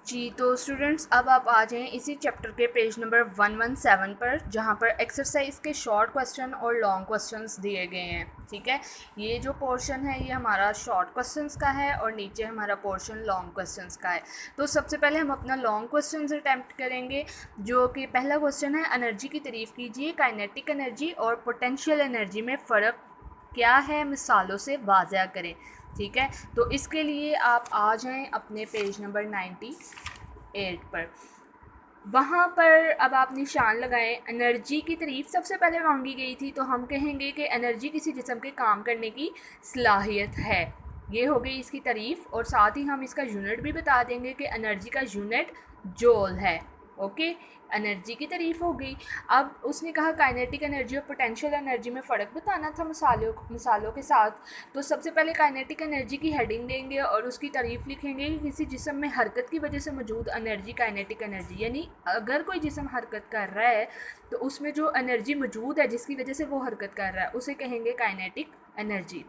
जी, तो स्टूडेंट्स अब आप आ जाएँ इसी चैप्टर के पेज नंबर 117 पर, जहाँ पर एक्सरसाइज के शॉर्ट क्वेश्चन और लॉन्ग क्वेश्चंस दिए गए हैं। ठीक है, ये जो पोर्शन है ये हमारा शॉर्ट क्वेश्चंस का है और नीचे हमारा पोर्शन लॉन्ग क्वेश्चंस का है। तो सबसे पहले हम अपना लॉन्ग क्वेश्चंस अटैम्प्ट करेंगे, जो कि पहला क्वेश्चन है, एनर्जी की तारीफ़ कीजिए, काइनेटिक एनर्जी और पोटेंशियल एनर्जी में फ़र्क क्या है, मिसालों से वाज़ह करें। ठीक है, तो इसके लिए आप आ जाएं अपने पेज नंबर 98 पर। वहाँ पर अब आप निशान लगाएं, एनर्जी की तारीफ़ सबसे पहले मांगी गई थी, तो हम कहेंगे कि एनर्जी किसी जिस्म के काम करने की सलाहियत है। ये हो गई इसकी तारीफ़, और साथ ही हम इसका यूनिट भी बता देंगे कि एनर्जी का यूनिट जूल है। ओके, एनर्जी की तारीफ़ हो गई। अब उसने कहा काइनेटिक एनर्जी और पोटेंशियल एनर्जी में फ़र्क बताना था मिसालों के साथ। तो सबसे पहले काइनेटिक एनर्जी की हेडिंग देंगे और उसकी तारीफ़ लिखेंगे कि किसी जिस्म में हरकत की वजह से मौजूद एनर्जी काइनेटिक एनर्जी, यानी अगर कोई जिस्म हरकत कर रहा है तो उसमें जो एनर्जी मौजूद है जिसकी वजह से वो हरकत कर रहा है उसे कहेंगे काइनेटिक एनर्जी।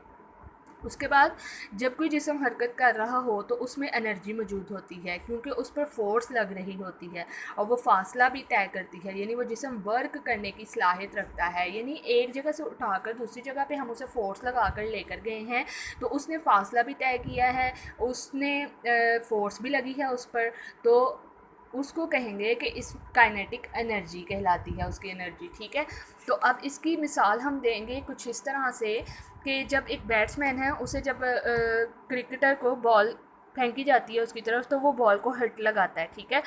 उसके बाद जब कोई जिस्म हरकत कर रहा हो तो उसमें एनर्जी मौजूद होती है, क्योंकि उस पर फोर्स लग रही होती है और वो फासला भी तय करती है, यानी वो जिस्म वर्क करने की सलाहियत रखता है। यानी एक जगह से उठाकर दूसरी जगह पे हम उसे फोर्स लगा कर लेकर गए हैं तो उसने फासला भी तय किया है, उसने फोर्स भी लगी है उस पर, तो उसको कहेंगे कि इस काइनेटिक एनर्जी कहलाती है उसकी एनर्जी। ठीक है, तो अब इसकी मिसाल हम देंगे कुछ इस तरह से कि जब एक बैट्समैन है उसे जब क्रिकेटर को बॉल फेंकी जाती है उसकी तरफ तो वो बॉल को हिट लगाता है। ठीक है,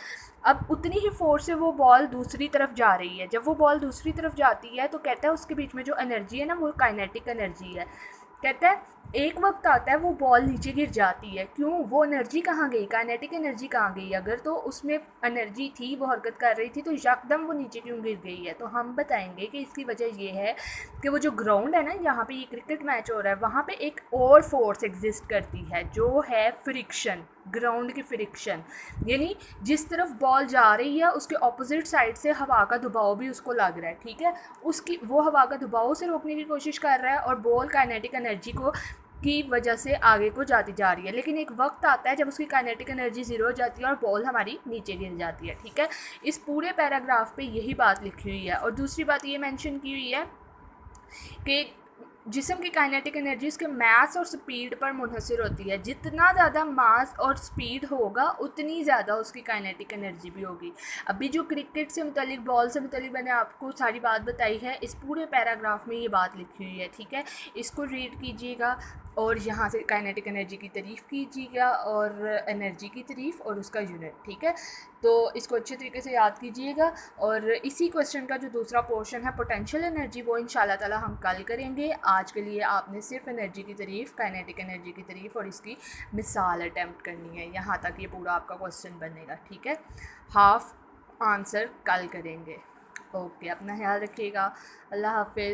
अब उतनी ही फोर्स से वो बॉल दूसरी तरफ जा रही है। जब वो बॉल दूसरी तरफ जाती है तो कहता है उसके बीच में जो एनर्जी है ना वो काइनेटिक एनर्जी है। कहता है एक वक्त आता है वो बॉल नीचे गिर जाती है, क्यों, वो एनर्जी कहाँ गई, काइनेटिक एनर्जी कहाँ गई। अगर तो उसमें एनर्जी थी, वो हरकत कर रही थी, तो यकदम वो नीचे क्यों गिर गई है। तो हम बताएंगे कि इसकी वजह ये है कि वो जो ग्राउंड है ना जहाँ पे ये क्रिकेट मैच हो रहा है वहाँ पे एक और फोर्स एग्जिस्ट करती है जो है फ्रिक्शन, ग्राउंड की फ्रिक्शन। यानी जिस तरफ बॉल जा रही है उसके ऑपोजिट साइड से हवा का दबाव भी उसको लग रहा है। ठीक है, उसकी वो हवा का दबाव से रोकने की कोशिश कर रहा है और बॉल काइनेटिक एनर्जी को की वजह से आगे को जाती जा रही है। लेकिन एक वक्त आता है जब उसकी काइनेटिक एनर्जी ज़ीरो हो जाती है और बॉल हमारी नीचे गिर जाती है। ठीक है, इस पूरे पैराग्राफ पे यही बात लिखी हुई है। और दूसरी बात ये मेंशन की हुई है कि जिस्म की काइनेटिक एनर्जी उसके मास और स्पीड पर मुनहसर होती है। जितना ज़्यादा मास और स्पीड होगा उतनी ज़्यादा उसकी काइनेटिक एनर्जी भी होगी। अभी जो क्रिकेट से मुतालिक, बॉल से मुतालिक मैंने आपको सारी बात बताई है, इस पूरे पैराग्राफ में ये बात लिखी हुई है। ठीक है, इसको रीड कीजिएगा और यहाँ से काइनेटिक एनर्जी की तारीफ़ कीजिएगा और एनर्जी की तारीफ़ और उसका यूनिट। ठीक है, तो इसको अच्छे तरीके से याद कीजिएगा। और इसी क्वेश्चन का जो दूसरा पोर्शन है पोटेंशियल एनर्जी वो इंशाल्लाह ताला हम कल करेंगे। आज के लिए आपने सिर्फ एनर्जी की तारीफ़, काइनेटिक एनर्जी की तारीफ़ और इसकी मिसाल अटैम्प्ट करनी है। यहाँ तक ये पूरा आपका क्वेश्चन बनेगा। ठीक है, हाफ आंसर कल करेंगे। ओके, अपना ख्याल रखिएगा। अल्लाह हाफिज़।